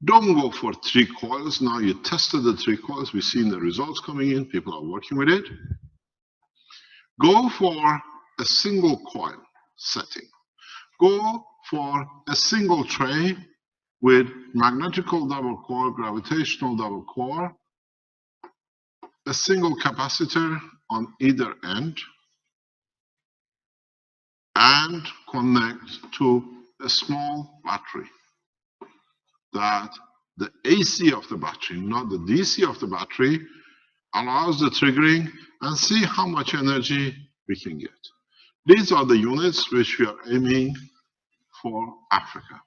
Don't go for 3 coils. Now you tested the 3 coils. We've seen the results coming in. People are working with it. Go for a single coil setting. Go for a single tray with magnetical double core, gravitational double core, a single capacitor on either end, and connect to a small battery. That the AC of the battery, not the DC of the battery, allows the triggering, and see how much energy we can get. These are the units which we are aiming for Africa.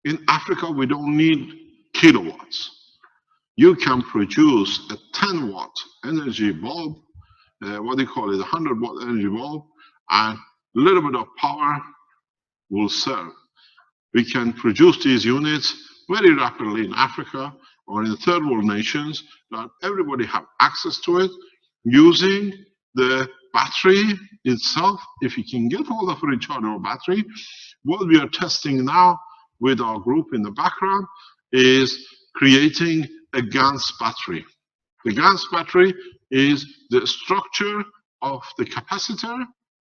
In Africa, we don't need kilowatts. You can produce a 10-watt energy bulb, what do you call it, a 100-watt energy bulb, and a little bit of power will serve. We can produce these units very rapidly in Africa or in the third world nations, that everybody have access to it using the battery itself. If you can get hold of a rechargeable battery, what we are testing now with our group in the background is creating a GANS battery. The GANS battery is the structure of the capacitor,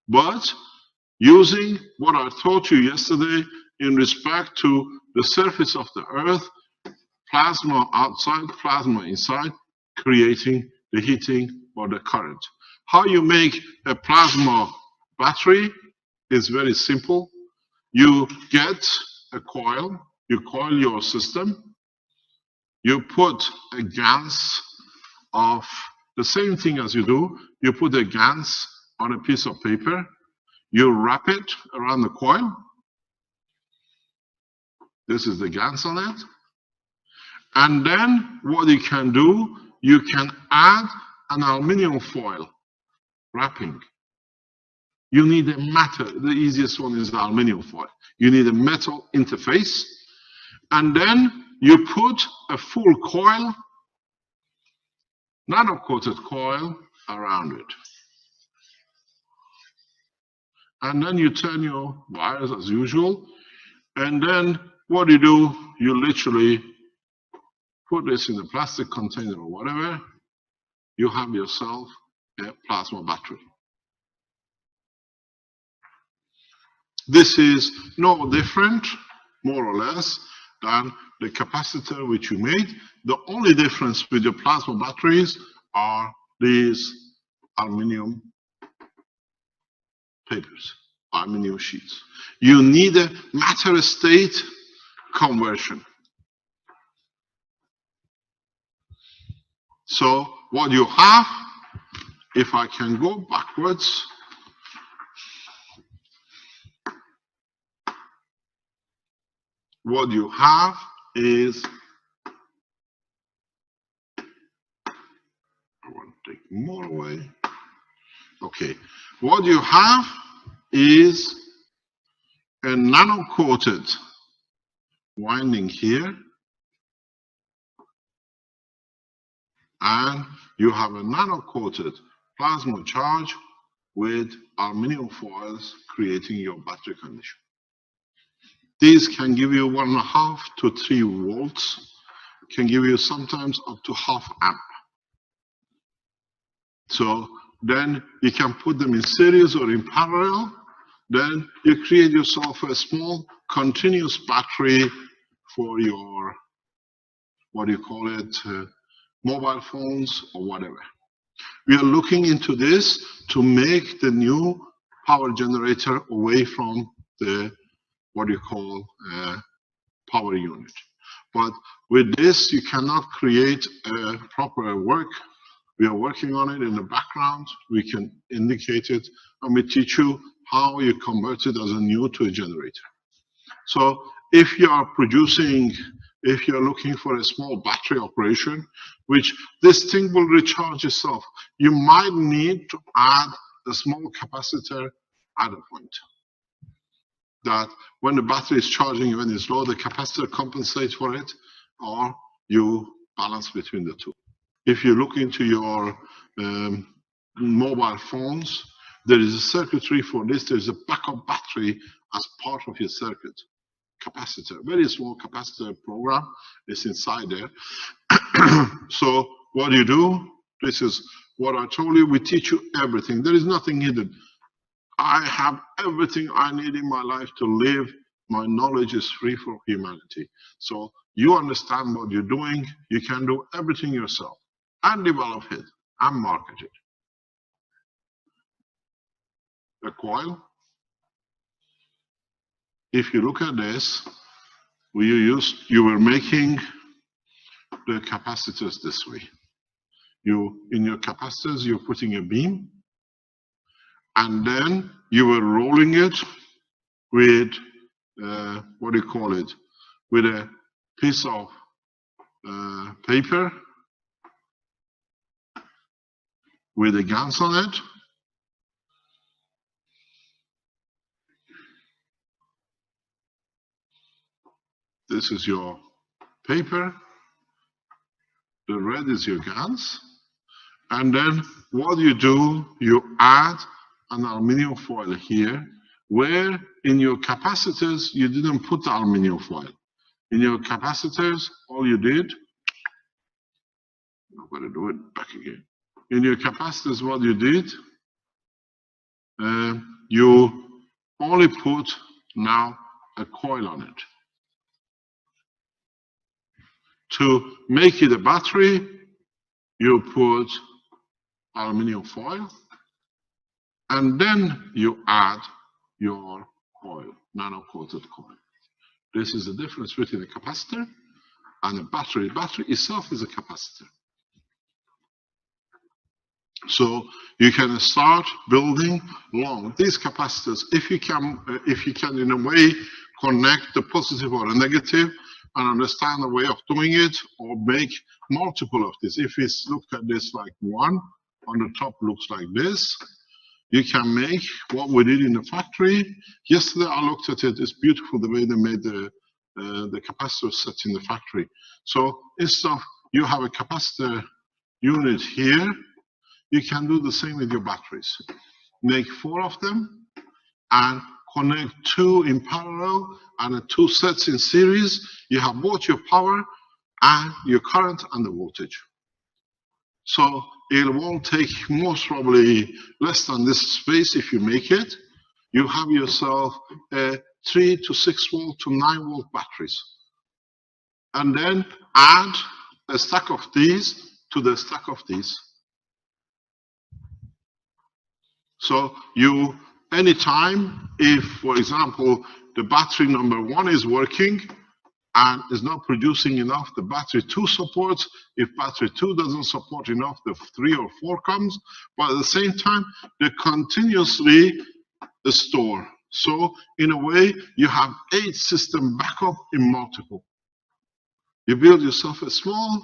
but using what I taught you yesterday in respect to the surface of the Earth, plasma outside, plasma inside, creating the heating or the current. How you make a plasma battery is very simple. You get a coil, you coil your system, you put a GANS of the same thing as you do, you put a GANS on a piece of paper, you wrap it around the coil. This is the GANS on it. And then what you can do, you can add an aluminum foil wrapping. You need a metal, the easiest one is the aluminum foil. You need a metal interface. And then you put a full coil, nano-coated coil around it. And then you turn your wires as usual. And then what you do, you literally put this in a plastic container or whatever. You have yourself a plasma battery. This is no different, more or less, than the capacitor which you made. The only difference with your plasma batteries are these aluminum papers, aluminum sheets. You need a matter state conversion. So what you have, if I can go backwards, what you have is, I want to take more away. Okay, what you have is a nano-coated winding here, and you have a nano-coated plasma charge with aluminum foils creating your battery condition. These can give you 1.5 to 3 volts, can give you sometimes up to ½ amp. So then you can put them in series or in parallel. Then you create yourself a small continuous battery for your, what do you call it, mobile phones or whatever. We are looking into this to make the new power generator away from the, what you call, power unit. But with this, you cannot create a proper work. We are working on it in the background. We can indicate it, and we teach you how you convert it as a new to a generator. So if you are producing, if you're looking for a small battery operation, which this thing will recharge itself, you might need to add a small capacitor at a point. That when the battery is charging, when it's low, the capacitor compensates for it, or you balance between the two. If you look into your mobile phones, there is a circuitry for this. There's a backup battery as part of your circuit. capacitor, very small capacitor program is inside there. So what you do, this is what I told you, we teach you everything. There is nothing hidden. I have everything I need in my life to live. My knowledge is free for humanity. So you understand what you're doing, you can do everything yourself and develop it and market it. The coil, if you look at this, you were making the capacitors this way. In your capacitors, you're putting a beam, and then you were rolling it with what do you call it? With a piece of paper with a GANS on it. This is your paper. The red is your GANS. And then what you do, you add an aluminum foil here, where in your capacitors, you didn't put the aluminum foil. In your capacitors, all you did, I'm going to do it back again. In your capacitors, what you did, you only put now a coil on it. To make it a battery, you put aluminum foil, and then you add your coil, nano-coated coil. This is the difference between a capacitor and a battery. The battery itself is a capacitor. So you can start building long. These capacitors, if you can in a way connect the positive or the negative and understand the way of doing it, or make multiple of this. If we look at this like one, on the top looks like this, you can make what we did in the factory. Yesterday I looked at it, it's beautiful the way they made the capacitor sets in the factory. So instead of you have a capacitor unit here, you can do the same with your batteries. Make 4 of them and connect 2 in parallel and 2 sets in series. You have both your power and your current and the voltage. So it won't take most probably less than this space if you make it. You have yourself a 3 to 6 volt to 9 volt batteries. And then add a stack of these to the stack of these. So you, anytime, if, for example, the battery number 1 is working and is not producing enough, the battery 2 supports. If battery 2 doesn't support enough, the 3 or 4 comes. But at the same time, they continuously store. So in a way, you have 8 system backup in multiple. You build yourself a small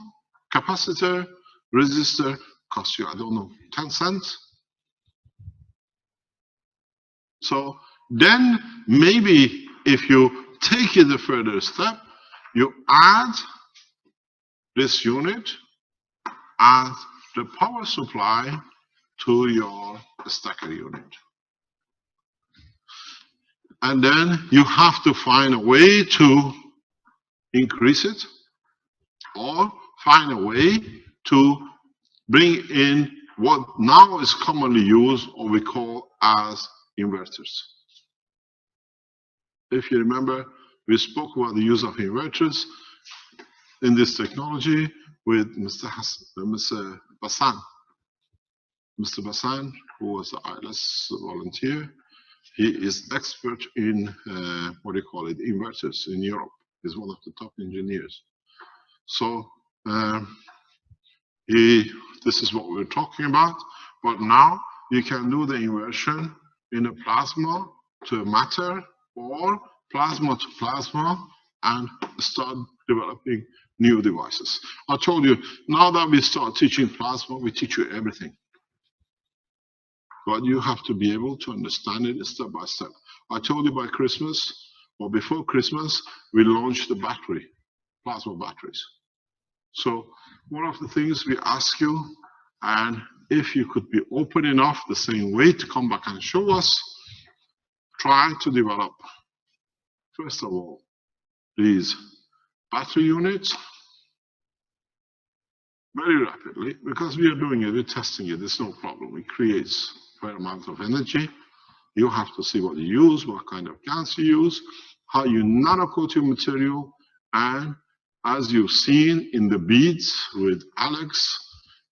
capacitor, resistor, costs you, I don't know, 10 cents. So then maybe if you take it a further step, you add this unit as the power supply to your stacker unit. And then you have to find a way to increase it or find a way to bring in what now is commonly used or we call as inverters. If you remember, we spoke about the use of inverters in this technology with Mr. Bassan. Mr. Bassan, who was the ILS volunteer, he is expert in, inverters in Europe. He's one of the top engineers. So this is what we're talking about. But now you can do the inversion in a plasma to matter or plasma to plasma and start developing new devices. I told you, now that we start teaching plasma, we teach you everything. But you have to be able to understand it step by step. I told you by Christmas, or before Christmas, we launched the battery, plasma batteries. So one of the things we ask you, and if you could be open enough the same way to come back and show us, try to develop, first of all, these battery units very rapidly, because we are doing it, we're testing it, it's no problem. It creates a fair amount of energy. You have to see what you use, what kind of GANS you use, how you nano-coat your material, and as you've seen in the beads with Alex,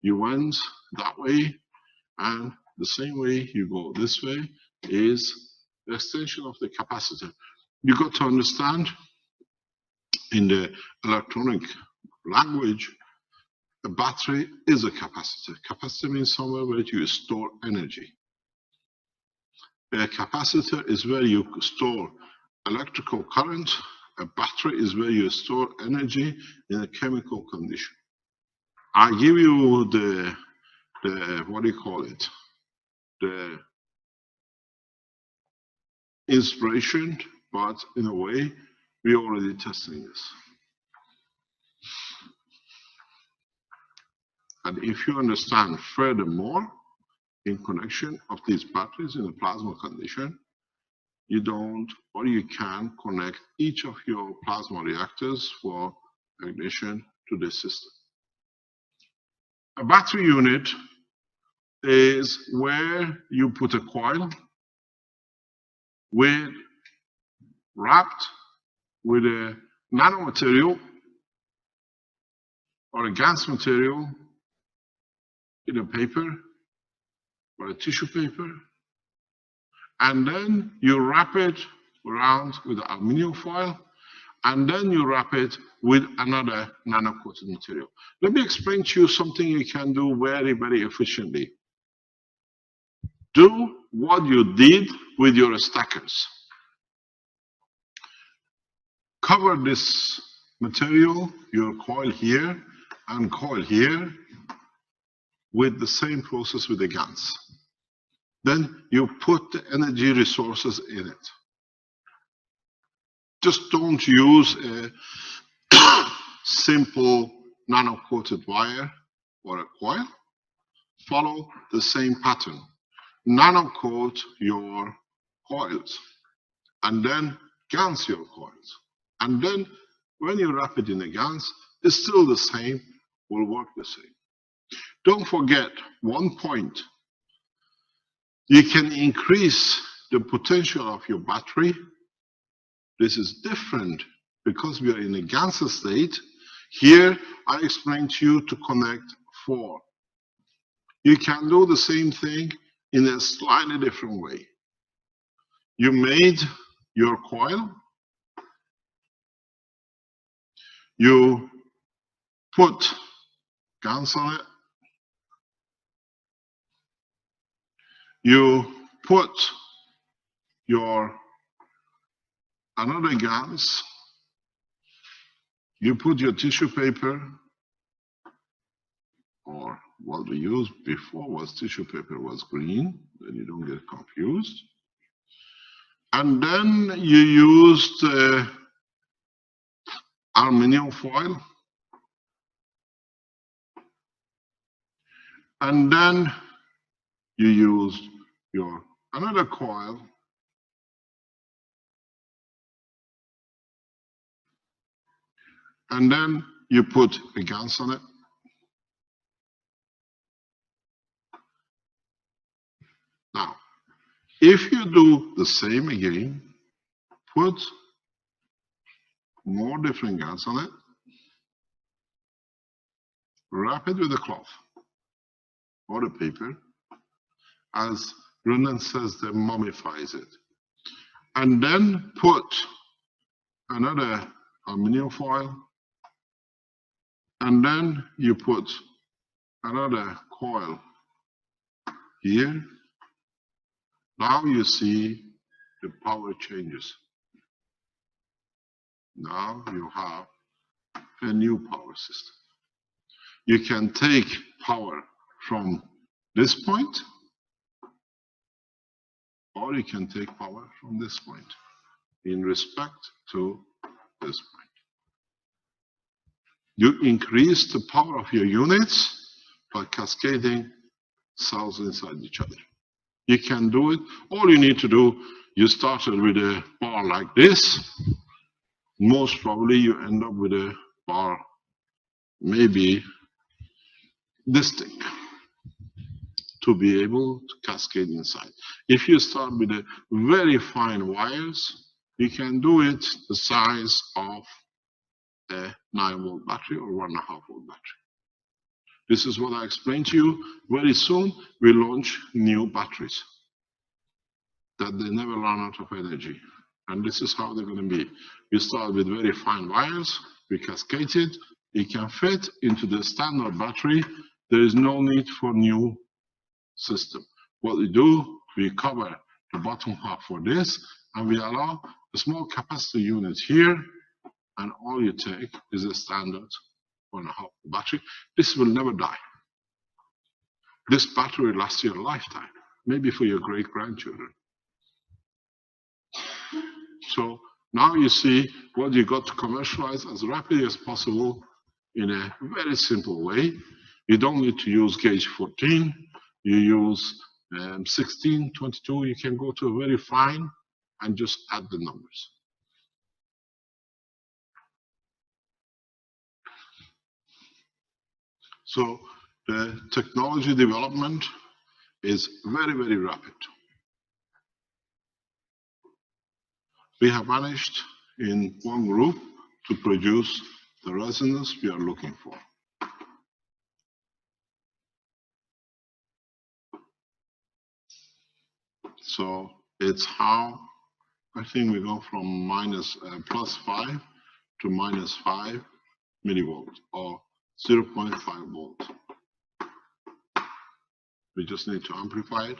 you went that way, and the same way you go this way is the extension of the capacitor. You got to understand, in the electronic language, a battery is a capacitor. Capacitor means somewhere where you store energy. A capacitor is where you store electrical current. A battery is where you store energy in a chemical condition. I give you the what do you call it? The inspiration, but in a way, we're already testing this. And if you understand furthermore, in connection of these batteries in a plasma condition, you don't, or you can connect each of your plasma reactors for ignition to this system. A battery unit is where you put a coil wrapped with a nanomaterial or a GANS material in a paper or a tissue paper, and then you wrap it around with aluminum foil, and then you wrap it with another nano-coated material. Let me explain to you something you can do very, very efficiently. Do what you did with your stackers. Cover this material, your coil here and coil here, with the same process with the GANS. Then you put the energy resources in it. Just don't use a simple nano-coated wire or a coil. Follow the same pattern. Nano-coat your coils, and then GANS your coils. And then when you wrap it in the GANS, it's still the same, will work the same. Don't forget one point. You can increase the potential of your battery. This is different because we are in a GANS state. Here, I explained to you to connect 4. You can do the same thing in a slightly different way. You made your coil. You put GANS on it. You put your another GANS. You put your tissue paper, or what we used before was tissue paper was green, then you don't get confused. And then you used aluminum foil. And then you used your another coil. And then you put a GANS on it. Now, if you do the same again, put more different GANS on it, wrap it with a cloth or a paper, as Renan says, that mummifies it. And then put another aluminum foil, and then you put another coil here. Now you see the power changes. Now you have a new power system. You can take power from this point, or you can take power from this point in respect to this point. You increase the power of your units by cascading cells inside each other. You can do it. All you need to do, you started with a bar like this. most probably you end up with a bar, maybe this thick, to be able to cascade inside. If you start with a very fine wires, you can do it the size of a 9-volt battery or 1.5-volt battery. This is what I explained to you. Very soon we launch new batteries that they never run out of energy. And this is how they're going to be. We start with very fine wires, we cascade it, it can fit into the standard battery. There is no need for new system. What we do, we cover the bottom half for this, and we allow a small capacitor unit here, and all you take is a standard 1.5 battery. This will never die. This battery will last you a lifetime, maybe for your great-grandchildren. So now you see what you got to commercialize as rapidly as possible in a very simple way. You don't need to use gauge 14. You use 16, 22. You can go to a very fine and just add the numbers. So the technology development is very, very rapid. We have managed in one group to produce the resonance we are looking for. So it's how, I think we go from +5 to -5 millivolts or 0.5 volt. We just need to amplify it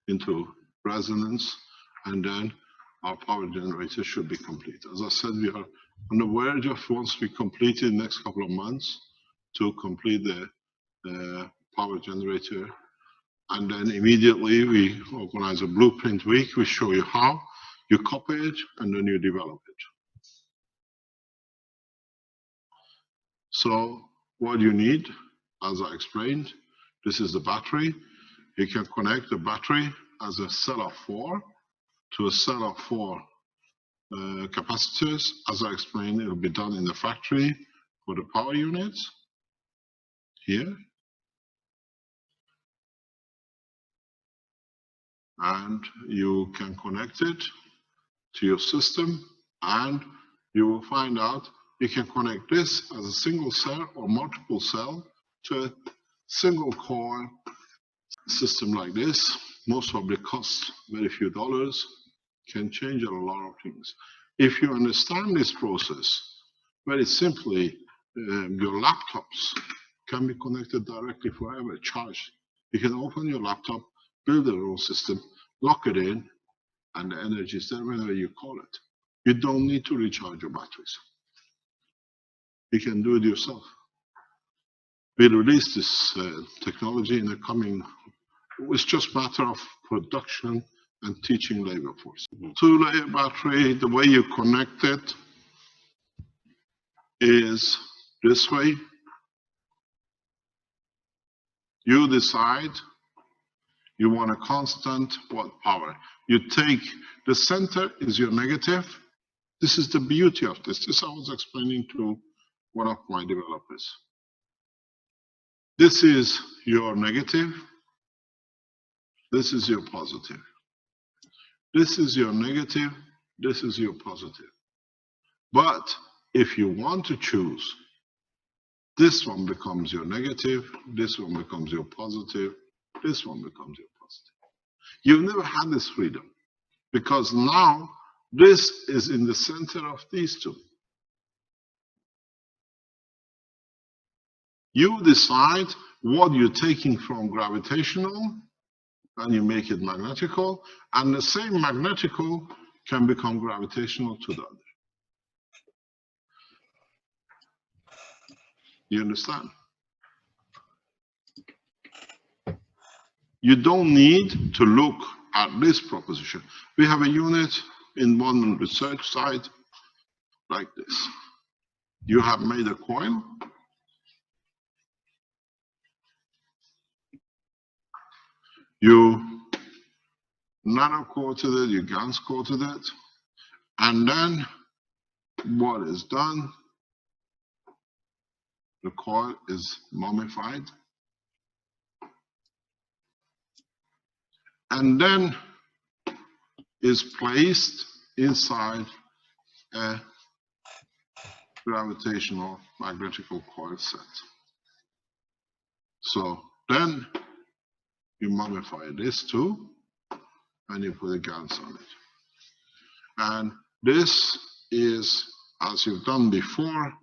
into resonance, and then our power generator should be complete. As I said, we are on the verge of, once we complete it in the next couple of months, to complete the power generator. And then immediately we organize a blueprint week. We show you how you copy it and then you develop it. So what you need, as I explained, this is the battery. You can connect the battery as a cell of 4 to a cell of 4 capacitors. As I explained, it will be done in the factory for the power units here. And you can connect it to your system, and you will find out you can connect this as a single cell or multiple cell to a single core system like this. Most probably costs very few dollars, can change a lot of things. If you understand this process, very simply, your laptops can be connected directly forever, charged. You can open your laptop, build your own system, lock it in, and the energy is there whenever you call it. You don't need to recharge your batteries. You can do it yourself. We'll release this technology in the coming, it's just a matter of production and teaching labor force. 2-layer battery, the way you connect it is this way. You decide you want a constant what power. You take the center is your negative. This is the beauty of this. This I was explaining to one of my developers. This is your negative. This is your positive. This is your negative. This is your positive. But if you want to choose, this one becomes your negative, this one becomes your positive, this one becomes your positive. You've never had this freedom, because now this is in the center of these two. You decide what you're taking from gravitational and you make it magnetical, and the same magnetical can become gravitational to the other. You understand? You don't need to look at this proposition. We have a unit in one research site like this. You have made a coil. You nano coated it, you GANS coated it, and then what is done, the coil is mummified, and then is placed inside a gravitational magnetical coil set. So then you mummify this too, and you put a GANS on it. And this is, as you've done before,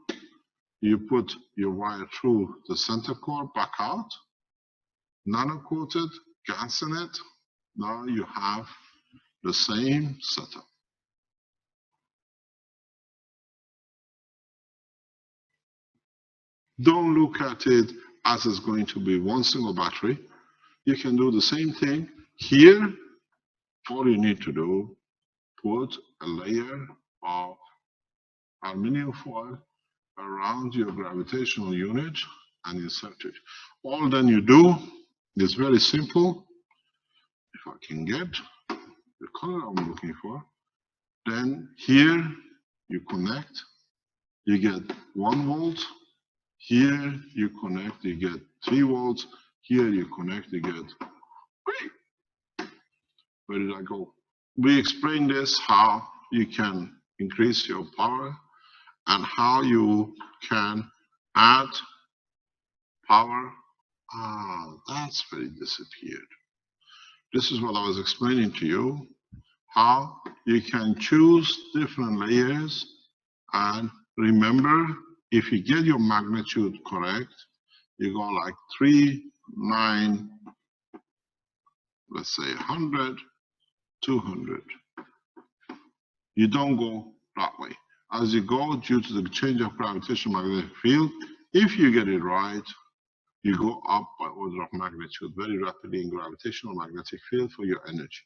you put your wire through the center core, back out, nano coated, GANS in it. Now you have the same setup. Don't look at it as it's going to be one single battery. You can do the same thing here. All you need to do, put a layer of aluminum foil around your gravitational unit and insert it. All then you do is very simple. If I can get the color I'm looking for, then here you connect, you get 1 volt. Here you connect, you get 3 volts. Here you connect, you get, where did I go? We explained this, how you can increase your power and how you can add power. That's where it disappeared. This is what I was explaining to you, how you can choose different layers. And remember, if you get your magnitude correct, you go like 3, 9, let's say 100, 200. You don't go that way. As you go, due to the change of gravitational magnetic field, if you get it right, you go up by order of magnitude very rapidly in gravitational magnetic field for your energy.